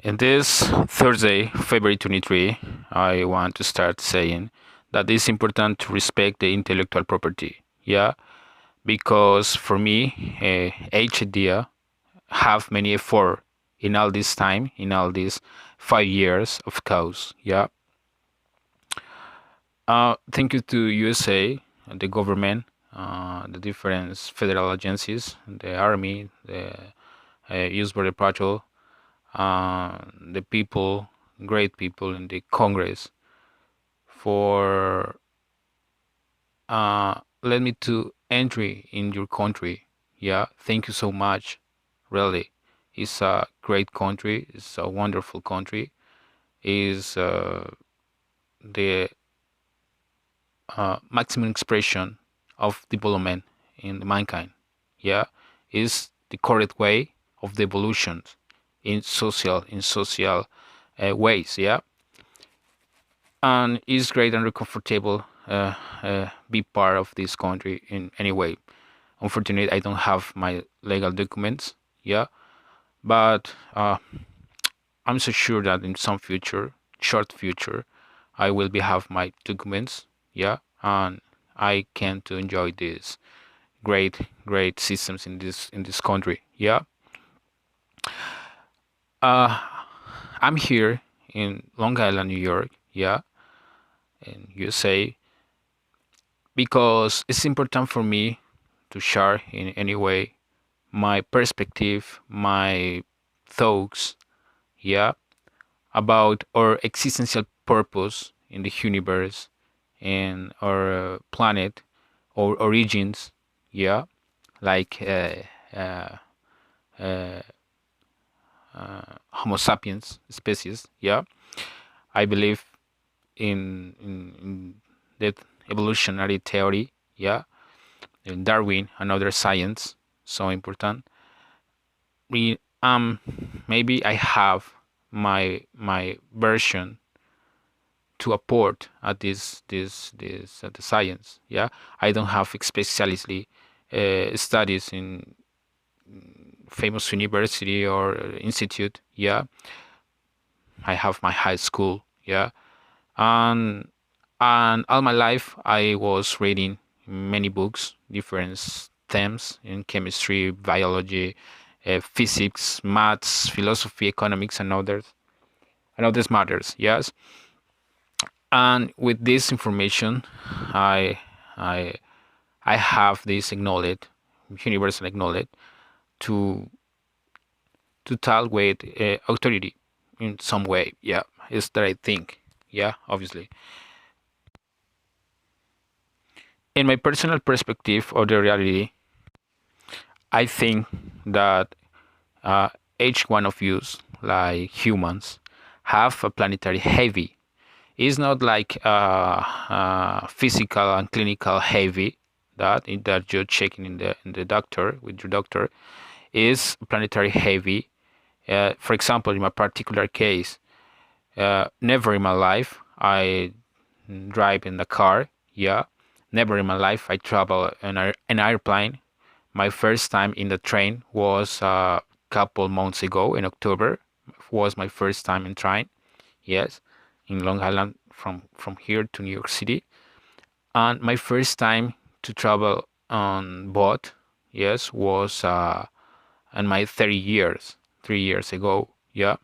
In this Thursday, February 23, I want to start saying that it's important to respect the intellectual property. Yeah, because for me, each idea have many effort in all this time, in all these 5 years of cause. Yeah. Thank you to USA, the government, the different federal agencies, the army, the U.S. Border Patrol, the people, great people in the Congress for let me to entry in your country. Yeah, thank you so much. Really, it's a great country. It's a wonderful country. Is the maximum expression of development in the mankind. Yeah, is the correct way of the evolution in social ways. Yeah, and it's great and comfortable be part of this country in any way. Unfortunately, I don't have my legal documents. Yeah, but I'm so sure that in some future, short future, I will be have my documents. Yeah, and I can to enjoy these great systems in this country. Yeah, uh, I'm here in Long Island, New York. Yeah, in USA because it's important for me to share in any way my perspective, my thoughts, yeah, about our existential purpose in the universe and our planet, our origins, yeah, like uh, uh, Homo sapiens species, yeah. I believe in that evolutionary theory, yeah, in Darwin, another science, so important. We maybe I have my version to apport at this the science. Yeah, I don't have specialistly studies in famous university or institute. Yeah, I have my high school. Yeah, and and all my life I was reading many books, different themes in chemistry, biology, physics, maths, philosophy, economics, and others matters. Yes, and with this information, I I I have this acknowledged, universal acknowledged, to to talk with authority in some way. Yeah, is that I think. Yeah, obviously. In my personal perspective of the reality, I think that uh, each one of us, like humans, have a planetary heavy. It's not like physical and clinical heavy that you're checking in the doctor with your doctor is planetary heavy. For example, in my particular case, never in my life I drive in the car. Yeah, never in my life I travel in an airplane. My first time in the train was a couple months ago in October. Was my first time in train. Yes, in Long Island from here to New York City. And my first time to travel on boat, yes, was in my 30 years, 3 years ago. Yeah,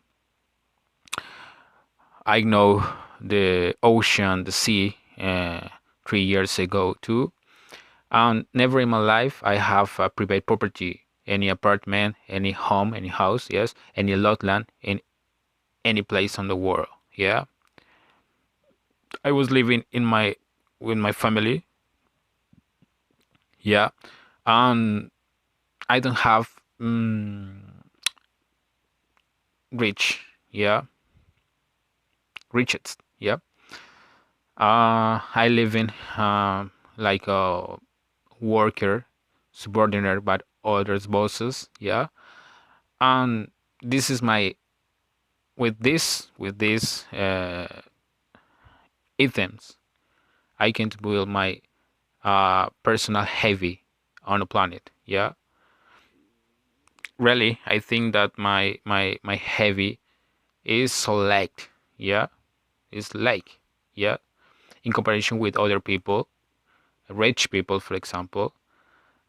I know the ocean, the sea, 3 years ago too. And never in my life I have a private property, any apartment, any home, any house, yes, any lot land in any place on the world. Yeah, I was living in my with my family. Yeah, and I don't have rich. Yeah, riches. Yeah, I live in like a worker, subordinate, but others bosses. Yeah, and this is my with this items I can build my personal heavy on the planet. Yeah, really, I think that my heavy is so light, yeah, is like, yeah, in comparison with other people, rich people, for example,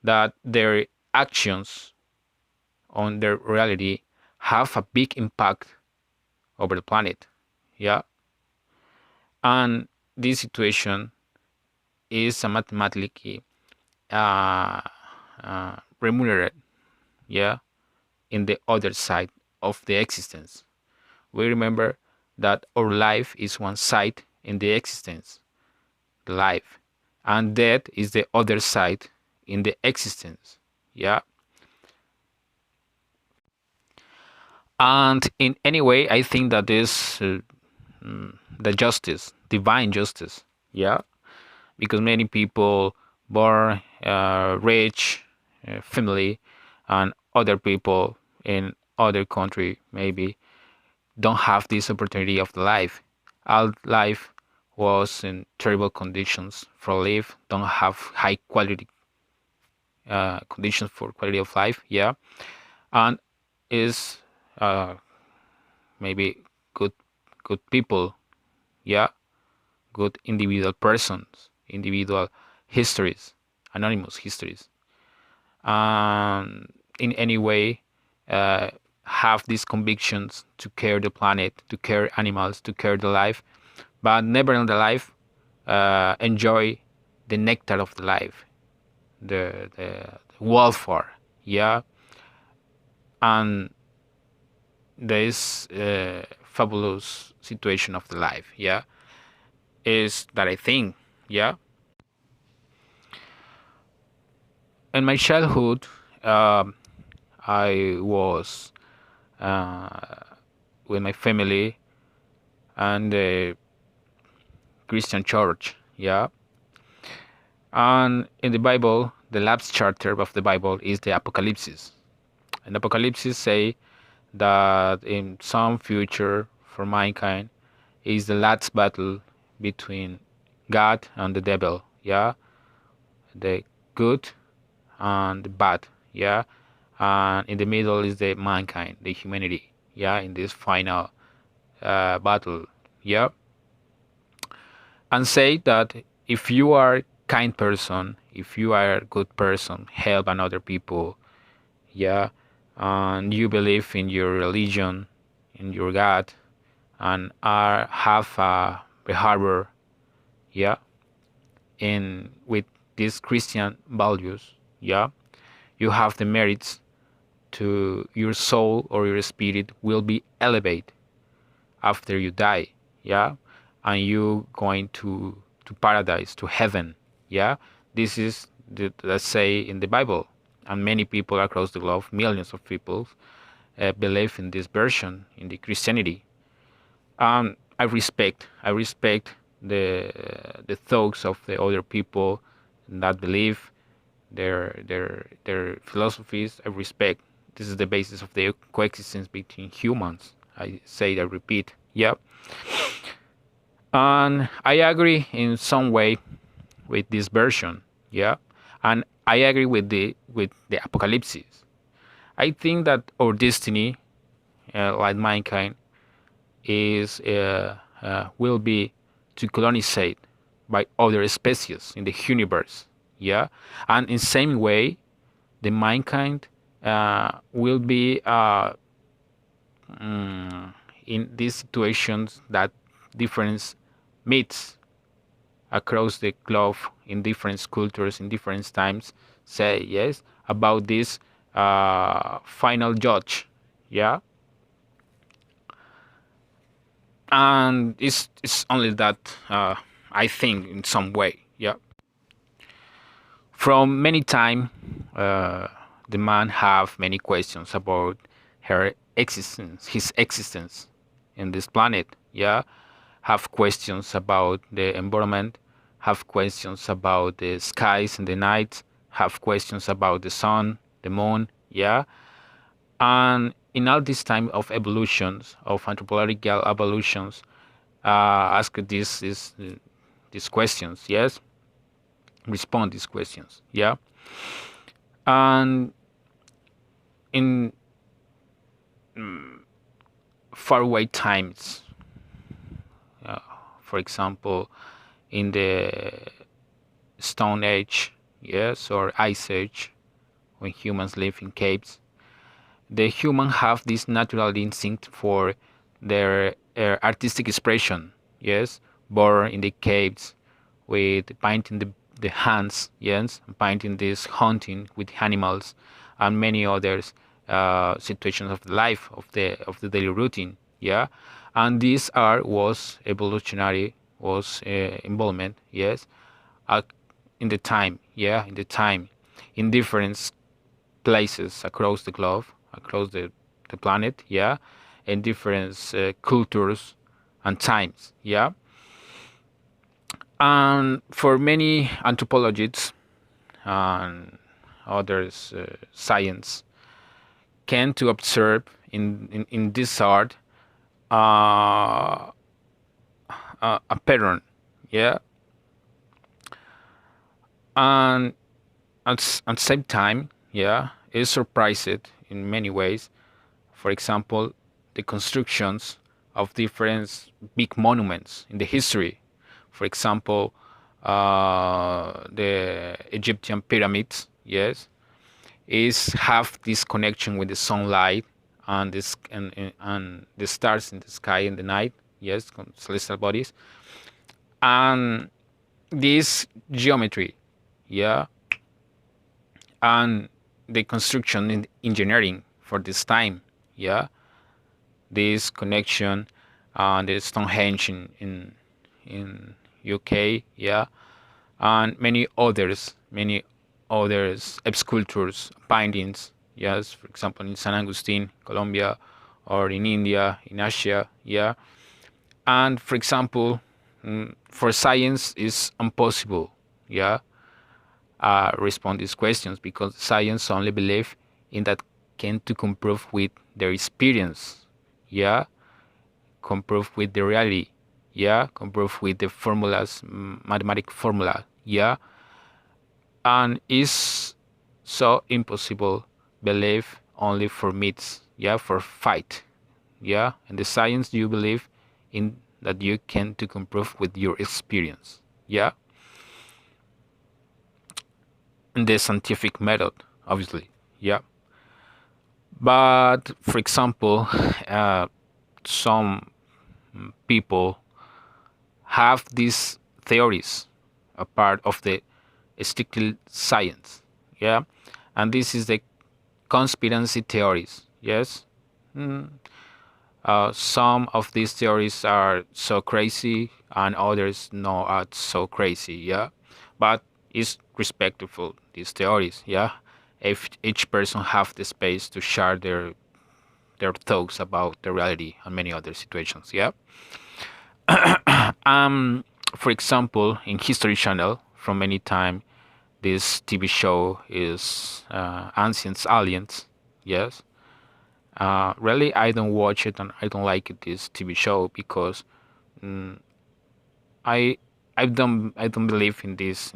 that their actions on their reality have a big impact over the planet, yeah, and this situation is a mathematically uh, remunerated, yeah, in the other side of the existence. We remember that our life is one side in the existence, the life, and death is the other side in the existence. Yeah. And in any way, I think that is the justice, divine justice. Yeah. Because many people born rich family and other people in other country maybe don't have this opportunity of the life. Our life was in terrible conditions for live, don't have high quality conditions for quality of life, yeah, and is uh, maybe good good people, yeah, good individual persons, individual histories, anonymous histories, and in any way uh, have these convictions to care the planet, to care animals, to care the life, but never in the life enjoy the nectar of the life, the welfare, yeah, and this fabulous situation of the life, yeah, is that I think, yeah. In my childhood, um, I was uh, with my family and the Christian church, yeah. And in the Bible, the last chapter of the Bible is the Apocalypse. And Apocalypse say that in some future for mankind is the last battle between God and the devil, yeah, the good and the bad, yeah, and in the middle is the mankind, the humanity, yeah, in this final battle, yeah, and say that if you are a kind person, if you are a good person, help another people, yeah, and you believe in your religion, in your God, and have a behavior, yeah, in with these Christian values, yeah, you have the merits to your soul or your spirit will be elevated after you die, yeah, and you going to paradise, to heaven, yeah. This is the, let's say in the Bible, and many people across the globe, millions of people believe in this version in the Christianity. I respect the thoughts of the other people that believe their philosophies. I respect. This is the basis of the coexistence between humans. I say that, repeat. Yeah, and I agree in some way with this version. Yeah, and I agree with the apocalypse. I think that our destiny, like mankind, is will be to colonize by other species in the universe. Yeah, and in same way, the mankind will be in these situations that different myths across the globe in different cultures in different times say yes about this final judge, yeah, and it's only that I think in some way, yeah. From many time, the man have many questions about her existence, his existence in this planet. Yeah, have questions about the environment, have questions about the skies and the night, have questions about the sun, the moon. Yeah, and in all this time of evolutions, of anthropological evolutions, ask these questions. Yes, respond these questions. Yeah, and in faraway times. Uh, for example, in the Stone Age, yes, or Ice Age, when humans live in caves, the human have this natural instinct for their artistic expression. Yes, born in the caves with painting the hands, yes, painting this hunting with animals, and many others situations of the life of the daily routine. Yeah, and this art was evolutionary, was involvement. Yes, uh, in the time. Yeah, in the time, in different places across the globe, across the planet, yeah, in different cultures and times, yeah. And for many anthropologists and others, science can to observe in this art uh, a pattern, yeah, and at the same time, yeah, is surprised in many ways. For example, the constructions of different big monuments in the history. For example, the Egyptian pyramids, yes, is have this connection with the sunlight and this and the stars in the sky in the night, yes, celestial bodies, and this geometry, yeah, and the construction in engineering for this time, yeah, this connection and the Stonehenge in UK, yeah, and many others sculptures, paintings, yes, for example in San Agustin, Colombia, or in India, in Asia, yeah, and for example, for science is impossible, yeah, respond these questions because science only believe in that can to comprove with their experience, yeah, comprove with the reality, yeah, comprove with the formulas, mathematic formula, yeah, and is so impossible believe only for myths, yeah, for fight, yeah, and the science you believe in that you can to comprove with your experience, yeah, and the scientific method, obviously, yeah. But for example, some people have these theories a part of the strictly science, yeah, and this is the conspiracy theories, yes. Mm. Some of these theories are so crazy and others not so crazy, yeah, but it's respectful these theories, yeah, if each person have the space to share their thoughts about the reality and many other situations, yeah. um for example, in History Channel from many time, this TV show is Ancient Aliens, yes. Really, I don't watch it and I don't like it, this TV show because mm, I I don't believe in these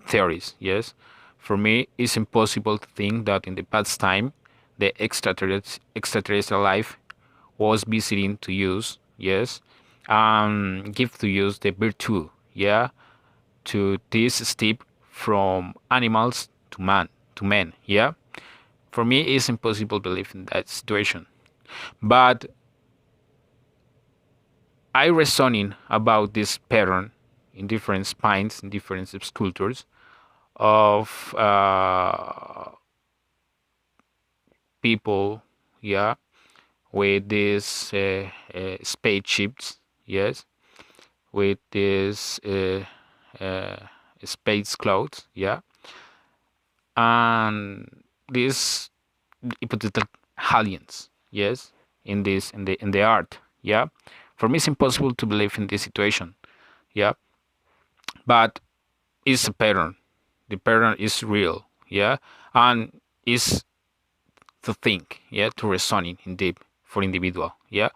theories. Yes, for me, it's impossible to think that in the past time, the extraterrestrial life was visiting to use. Yes, give to use the virtue. Yeah, to this step from animals to men. Yeah, for me, it's impossible to believe in that situation. But I reasoning about this pattern in different spines, in different sculptures of people, yeah, with these spaceships, yes, with these uh, space clothes, yeah, and these hypothetical aliens, yes, in the art, yeah. For me, it's impossible to believe in this situation, yeah, but it's a pattern. The pattern is real, yeah, and is to think, yeah, to reasoning in deep for individual, yeah.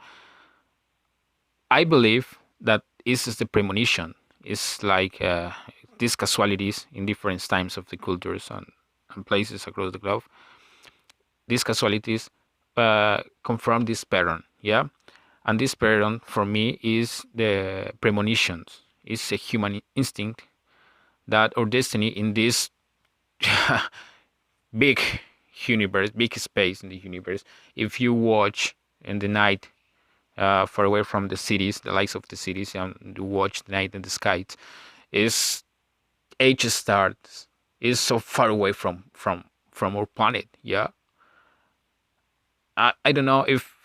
I believe that this is the premonition. It's like these casualties in different times of the cultures and places across the globe. These casualties confirm this pattern, yeah, And this pattern for me is the premonitions. It's a human instinct that our destiny in this big universe, big space in the universe. If you watch in the night, far away from the cities, the lights of the cities, and you watch the night in the skies, is H stars is so far away from our planet. Yeah, I don't know if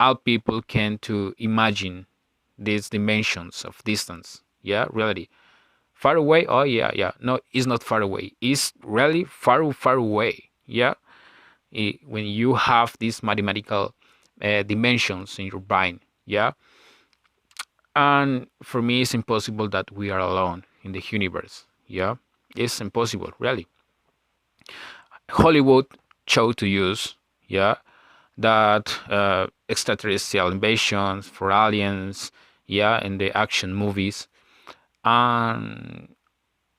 all people can to imagine these dimensions of distance. Yeah, reality. Far away? Oh yeah, yeah. No, it's not far away. It's really far, far away. Yeah. When you have these mathematical dimensions in your brain. Yeah. And for me, it's impossible that we are alone in the universe. Yeah. It's impossible, really. Hollywood chose to use, yeah, that extraterrestrial invasions for aliens, yeah, in the action movies. And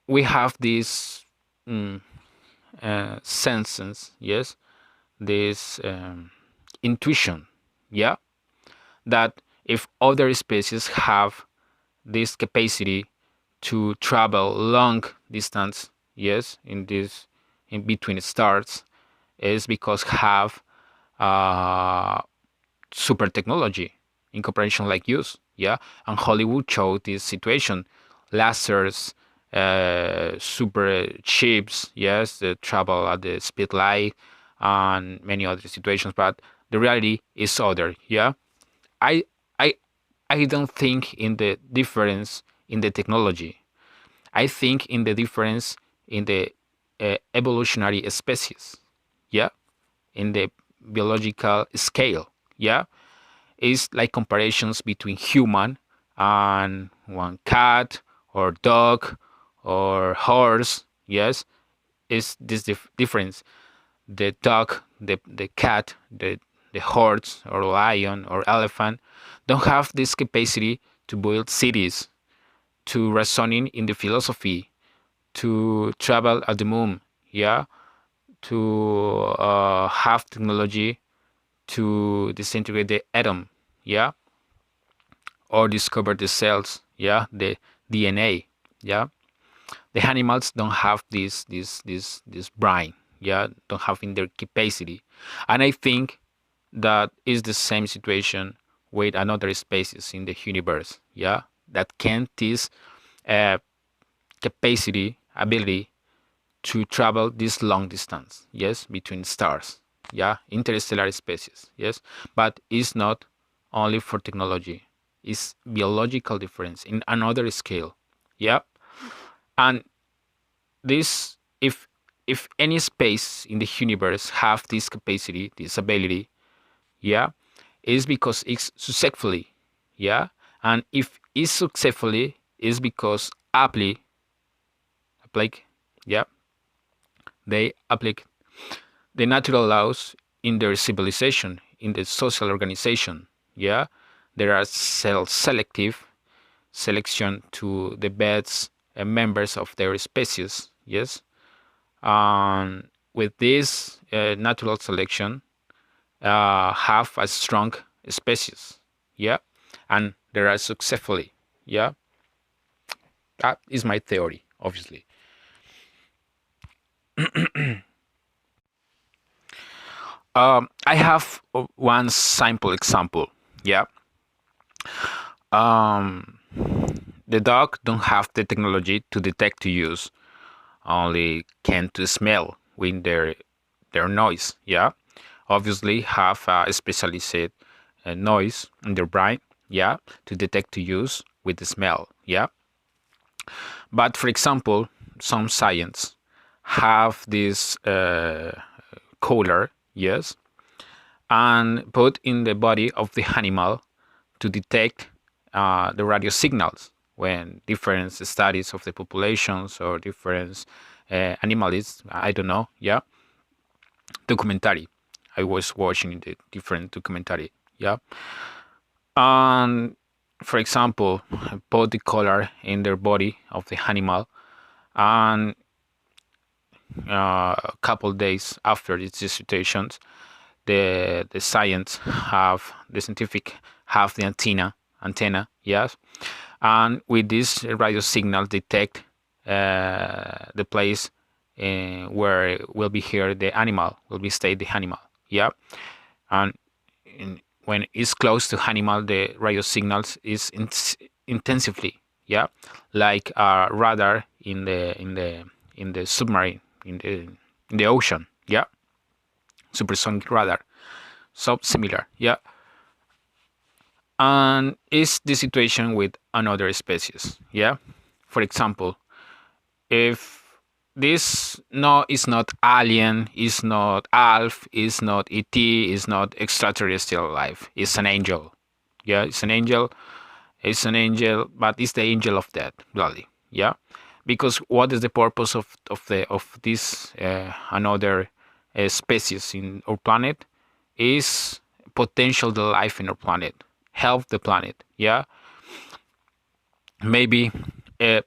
we have these mm, senses, yes, this intuition, yeah, that if other species have this capacity to travel long distance, yes, in this in between stars, is because have uh, super technology in comparison like use, yeah. And Hollywood showed this situation, lasers, super ships, yes, that travel at the speed light, and many other situations. But the reality is other, yeah. I I I don't think in the difference in the technology. I think in the difference in the evolutionary species, yeah, in the biological scale, yeah. It's like comparisons between human and one cat or dog or horse, yes. Is this difference? The dog, the cat, the horse or lion or elephant don't have this capacity to build cities, to reasoning in the philosophy, to travel at the moon, yeah, to have technology to disintegrate the atom, yeah, or discover the cells, yeah, the DNA, yeah. The animals don't have this brain, yeah, don't have in their capacity, and I think that is the same situation with another species in the universe, yeah, that can this uh, capacity, ability to travel this long distance, yes, between stars, yeah, interstellar species, yes, but it's not only for technology, it's biological difference in another scale, yeah. And this, if any space in the universe have this capacity, this ability, yeah, is because it's successfully, yeah. And if it's successfully is because apply, yeah, they apply the natural laws in their civilization, in the social organization. Yeah, there are selective selection to the best members of their species. Yes, and with this natural selection, have a strong species. Yeah, and there are successfully. Yeah, that is my theory, obviously. I have one simple example. Yeah. Um, the dog don't have the technology to detect to use, only can to smell with their noise. Yeah. Obviously have a specialized noise in their brain. Yeah. To detect to use with the smell. Yeah. But for example, some science have this color. Yes. And put in the body of the animal to detect the radio signals when different studies of the populations or different animals, I don't know, yeah, documentary. I was watching the different documentary, yeah. And for example, put the color in their body of the animal, and a couple days after these situations, the science have the scientific have the antenna, yes, and with this radio signal detect the place where will be here the animal will be stay the animal, yeah, and when it's close to animal, the radio signals is intensively, yeah, like a radar in the submarine in the ocean, yeah, supersonic radar, so similar, yeah. And is the situation with another species, yeah. For example, if this no is not alien, is not Alf, is not ET, is not extraterrestrial life, it's an angel, yeah, it's an angel, but it's the angel of death, bloody, yeah. Because what is the purpose of this another species in our planet is potential the life in our planet, help the planet, yeah. Maybe uh,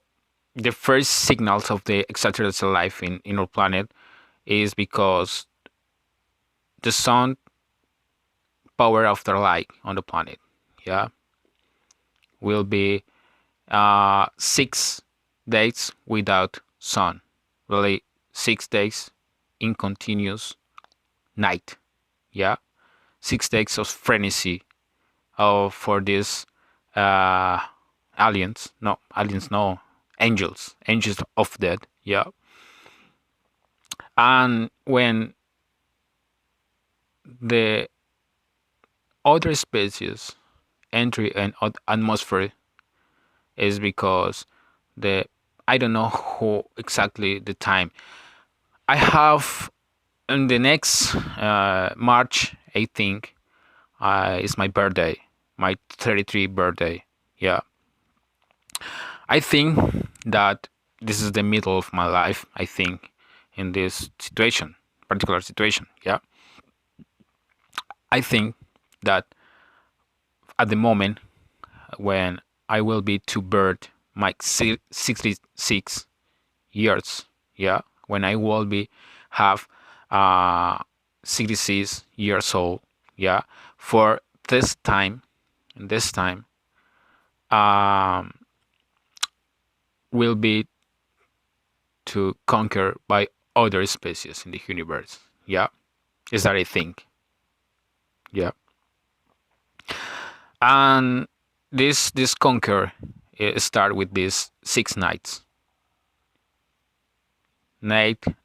the first signals of the extraterrestrial life in our planet is because the sun power of the light on the planet, yeah, will be 6 days without sun, really 6 days in continuous night, yeah, 6 days of frenzy of for these uh, aliens, no, angels of death, yeah. And when the other species enter an atmosphere is because the I don't know who exactly the time. I have in the next March 18th is my birthday, my 33 birthday. Yeah, I think that this is the middle of my life. I think in this situation, particular situation. Yeah, I think that at the moment when I will be to birth my 66 years, yeah, when I will be have 66 years old, yeah, for this time um, will be to conquer by other species in the universe, yeah, is that I think, yeah. And this conquer start with these 6 nights, night,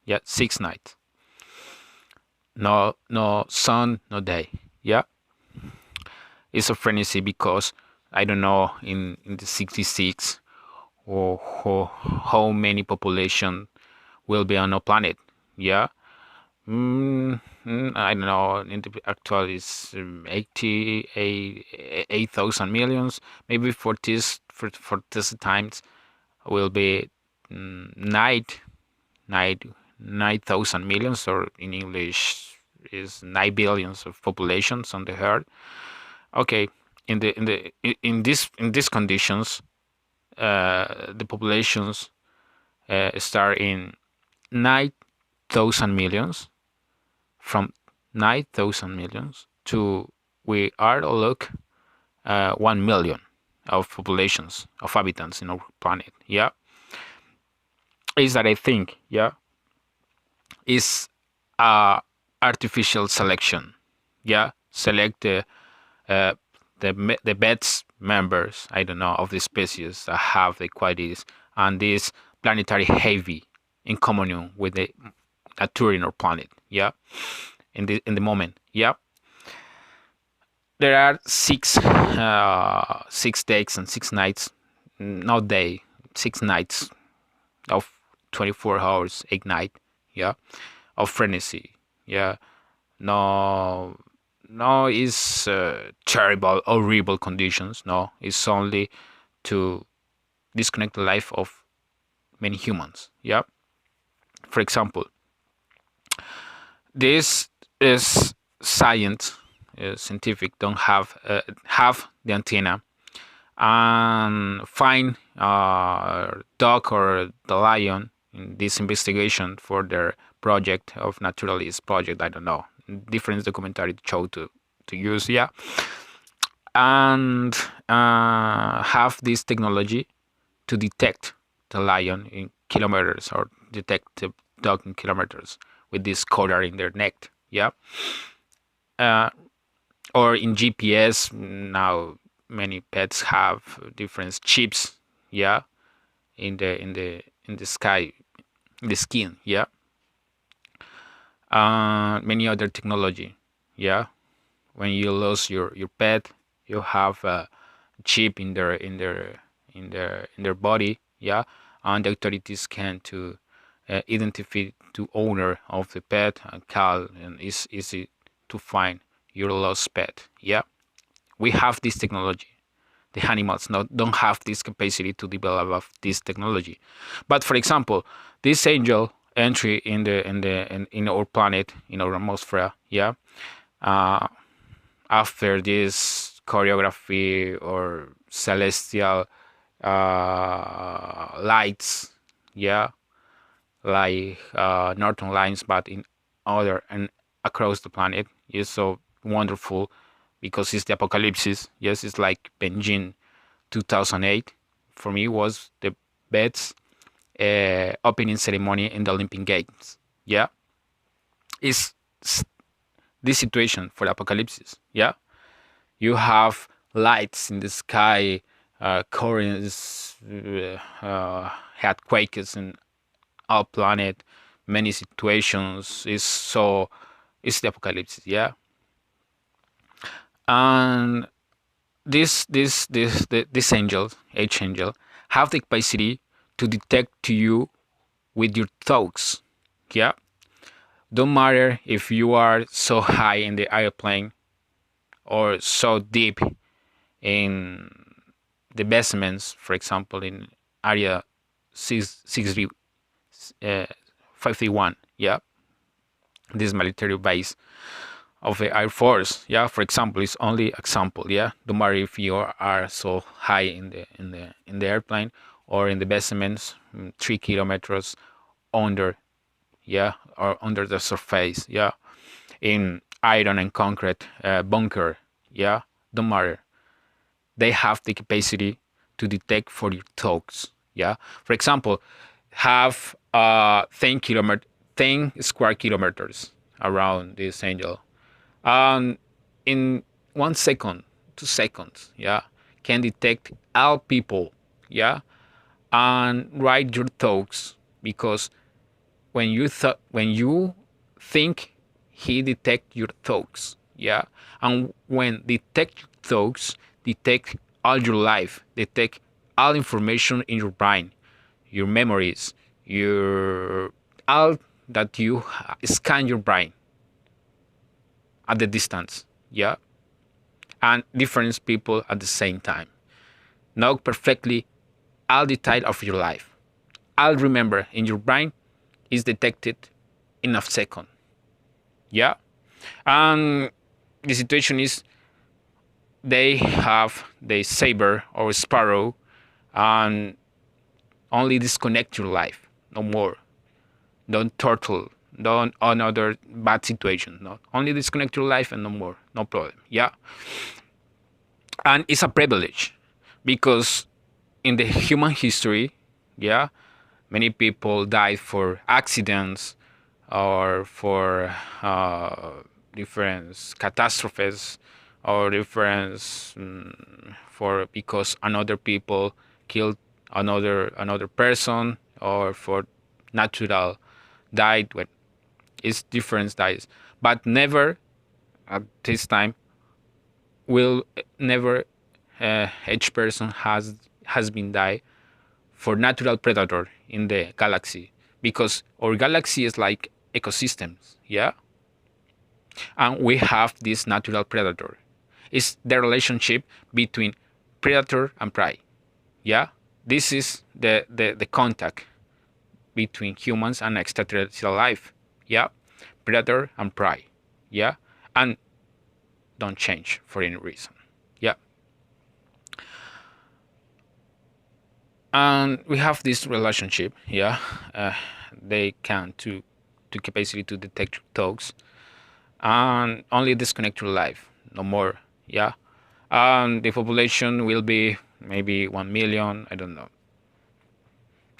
yeah, 6 nights, no sun, no day, yeah. It's a frenzy because I don't know in the 66 or how many population will be on our planet, yeah. I don't know. In the actual is 8,000 millions. Maybe for this times will be nine 9,000 millions, or in English is 9 billions of populations on the earth. Okay, in these conditions, the populations start in 9,000 millions, from 9,000 millions to we are look 1 million of populations of habitants in our planet. Yeah, is that I think, yeah, is artificial selection. Yeah, select uh, the best members, I don't know, of the species that have the qualities and this planetary heavy in communion with the nature in our planet. Yeah, in the moment. Yeah, there are 6 days and 6 nights, not day, 6 nights of 24 hours, 8 night, yeah, of frenzy, yeah. No, no, is terrible, horrible conditions. No, it's only to disconnect the life of many humans. Yeah. For example, this is science, scientific don't have the antenna and find dog or the lion in this investigation for their project of naturalist project. I don't know, different documentary show to use, yeah, and have this technology to detect the lion in kilometers or detect the dog in kilometers with this collar in their neck, yeah, uh, or in GPS. Now many pets have different chips, yeah, in the sky, in the skin, yeah. Many other technology, yeah. When you lose your pet, you have a chip in their body, yeah, and the authorities can to identify the owner of the pet and call, and it's easy to find your lost pet, yeah. We have this technology. The animals don't have this capacity to develop this technology. But for example, this angel entry in our planet, in our atmosphere, yeah, uh, after this choreography or celestial lights, yeah, like northern lights, but in other and across the planet, is so wonderful because it's the apocalypse. Yes, it's like Beijing 2008. For me, was the best opening ceremony in the Olympic Games. Yeah, it's this situation for the apocalypse. Yeah, you have lights in the sky, currents, earthquakes in our planet, many situations. It's the apocalypse. Yeah, and this angel, archangel, have the capacity to detect to you with your thoughts. Yeah, don't matter if you are so high in the airplane or so deep in the basements, for example, in area 6 51. Yeah, this military base of the Air Force. Yeah, for example, it's only example. Yeah, don't matter if you are so high in the airplane or in the basements, 3 kilometers under, yeah, or under the surface, yeah, in iron and concrete bunker, yeah, don't matter. They have the capacity to detect for your thoughts, yeah. For example, have 10 square kilometers around this angel, and in 1 second, 2 seconds, yeah, can detect all people, yeah, and write your thoughts, because when you think, he detect your thoughts, yeah, and when detect your thoughts, detect all your life, detect all information in your brain, your memories, your all that you scan your brain at the distance, yeah, and different people at the same time, know perfectly all detail of your life. All remember in your brain is detected in a second, yeah. And the situation is, they have the saber or sparrow, and only disconnect your life, no more. Don't turtle, don't another bad situation. No, only disconnect your life and no more, no problem. Yeah, and it's a privilege, because in the human history, yeah, many people died for accidents or for different catastrophes, or different for because another people killed another person, or for natural died when it's different dies, but never at this time will never each person has been died for natural predator in the galaxy, because our galaxy is like ecosystems, yeah, and we have this natural predator. It's the relationship between predator and prey, yeah. This is the contact between humans and extraterrestrial life, yeah, predator and prey, yeah, and don't change for any reason, yeah. and we have this relationship. Yeah, they can to capacity to detect thoughts and only disconnect your life, no more. Yeah, and the population will be maybe 1 million. I don't know.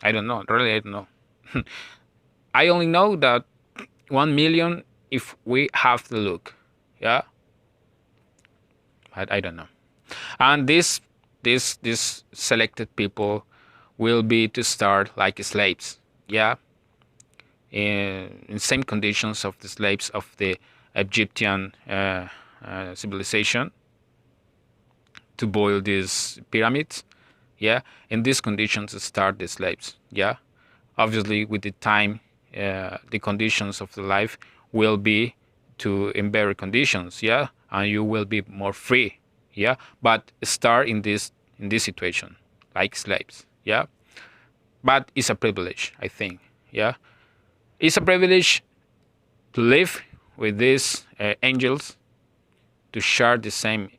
I don't know. Really, I don't know. I only know that 1 million if we have to look. Yeah, I don't know. And this selected people will be to start like slaves. Yeah, in same conditions of the slaves of the Egyptian civilization to build these pyramids. Yeah, in these conditions start the slaves. Yeah, obviously with the time, the conditions of the life will be to in better conditions. Yeah, and you will be more free. Yeah, but start in this situation like slaves. Yeah, but it's a privilege, I think. Yeah, it's a privilege to live with these angels, to share the same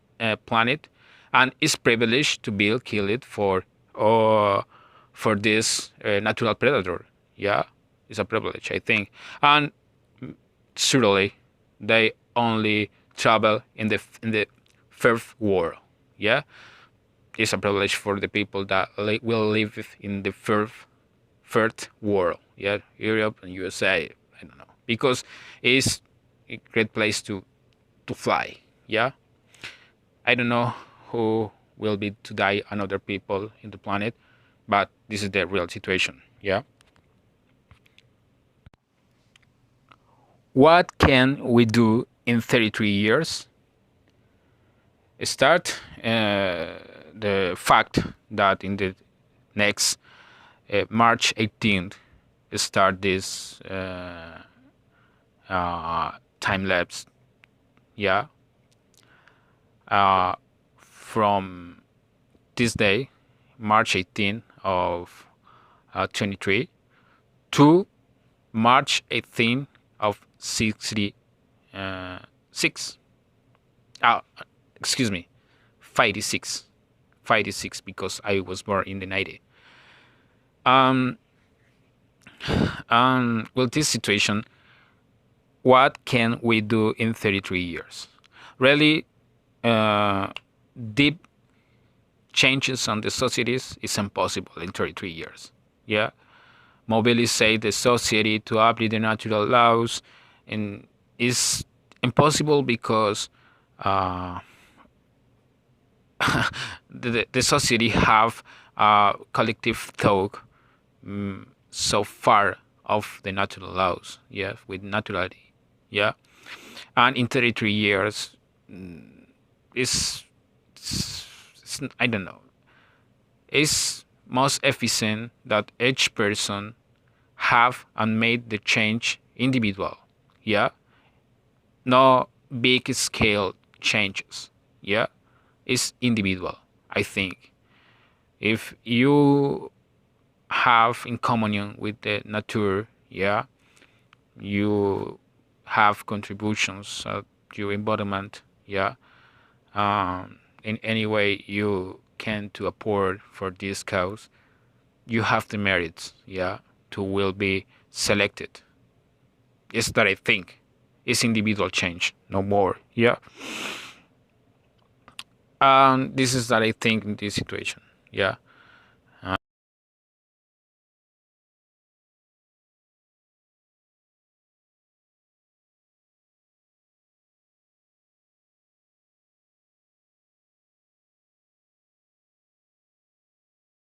planet, and it's privilege to be killed for this natural predator. Yeah, it's a privilege, I think, and surely they only travel in the first world. Yeah, it's a privilege for the people that will live in the first world. Yeah, Europe and USA. I don't know, because it's a great place to fly. Yeah, I don't know who will be to die another people in the planet, but this is the real situation. Yeah. What can we do in 33 years? Start the fact that in the next March 18th start this time lapse. Yeah. Uh, from this day, March 18th of 23 to March 18th of 66. Uh, excuse me, 56. 56 because I was born in the 90. Um, well, this situation, what can we do in 33 years? Really, uh, deep changes on the societies is impossible in 33 years. Yeah, mobilize the society to update the natural laws, and is impossible because uh, the society have collective thought so far of the natural laws. Yeah, with naturality. Yeah, and in 33 years is I don't know. It's most efficient that each person have and made the change individual. Yeah, no big scale changes. Yeah, it's individual, I think. If you have in communion with the nature, yeah, you have contributions to your environment. Yeah, in any way you can to afford for this cause, you have the merits. Yeah, to will be selected. It's that I think it's individual change, no more. Yeah. This is that I think in this situation. Yeah.